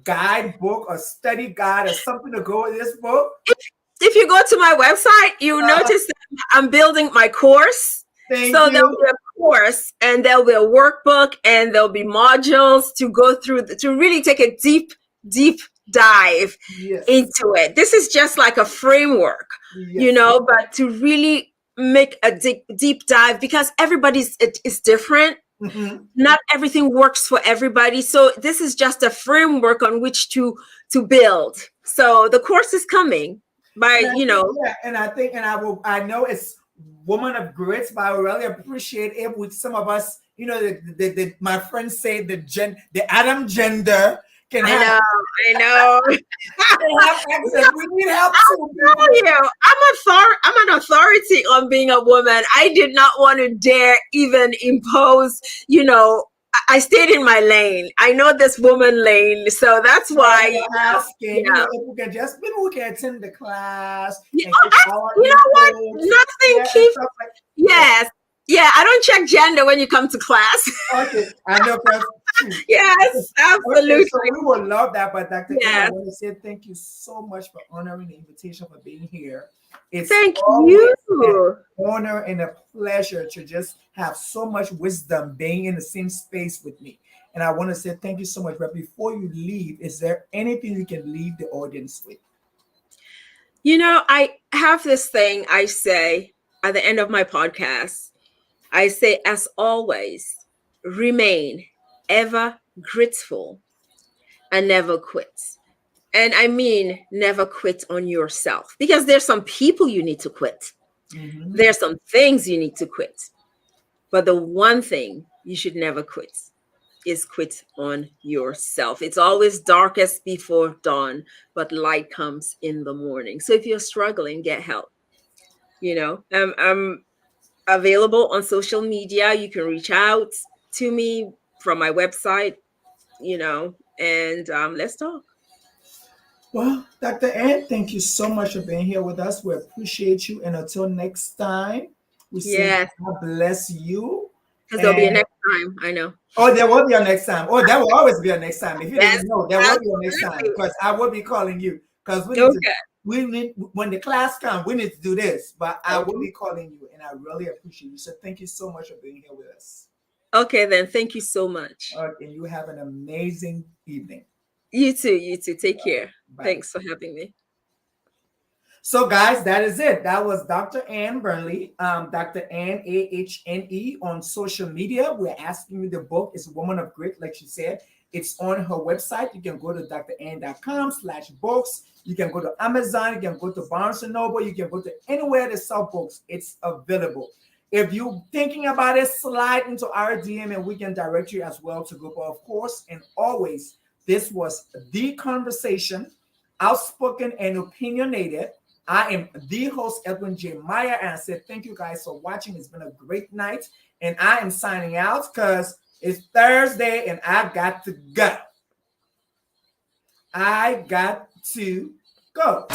guidebook or study guide or something to go with this book. If you go to my website, you'll Uh, notice that I'm building my course. thank So there'll you. be a course and there'll be a workbook and there'll be modules to go through to really take a deep dive Yes. into it. This is just like a framework, Yes. but to really make a deep dive because everybody's it is different. Mhm. Not everything works for everybody. So this is just a framework on which to build. So the course is coming And by, I think, yeah, and I think, and I know it's Woman of Grits, but I really appreciate it with some of us, my friends say the Adam gender can I have know, I know. access. We need help too, Tell people. you, I'm an authority on being a woman. I did not want to dare even impose, I stayed in my lane. I know this woman lane. So that's Well, why, we're asking, yeah. if we can just maybe we can attend the class Yeah, and get our you know what? input, Nothing yeah, and keeps, stuff like yeah. yes. Yeah, I don't check gender when you come to class. Okay, I know, because Yes, okay, absolutely. so we would love that. But Dr. N, I Yes. want to say thank you so much for honoring the invitation for being here. It's Thank always you. an honor and a pleasure to just have so much wisdom being in the same space with me. And I want to say thank you so much. But before you leave, is there anything you can leave the audience with? I have this thing I say at the end of my podcast. I say, as always, remain ever grateful and never quit. And I mean, never quit on yourself because there's some people you need to quit. Mhm. There's some things you need to quit. But the one thing you should never quit is quit on yourself. It's always darkest before dawn, but light comes in the morning. So if you're struggling, get help. I'm available on social media. You can reach out to me from my website, and let's talk. Well, Dr. Ed, thank you so much for being here with us. We appreciate you. And until next time, we say Yes, God bless you. because there'll be a And next time. I know. oh, there will be a next time. Oh, there will always be a next time. If you Yes, didn't know, there will be a next time absolutely. because I will be calling you because Okay. we need, when the class comes, we need to do this. But I will Okay. be calling you and I really appreciate you. So thank you so much for being here with us. Okay, then. Thank you so much. And you have an amazing evening. You too. You too. Take care. Bye. Thanks for having me. So, guys, that is it. That was Dr. Anne Burnley, Dr. Anne Ahne on social media. We're asking you the book is Woman of Grit, like she said. It's on her website. You can go to drann.com/books. You can go to Amazon. You can go to Barnes and Noble. You can go to anywhere they sell books. It's available. If you're thinking about it, slide into our DM and we can direct you as well to go. But of course, and always, this was the conversation, outspoken and opinionated. I am the host, Edwin J. Meyer, and I said thank you guys for watching. It's been a great night, and I am signing out because it's Thursday and I've got to go. I got to go.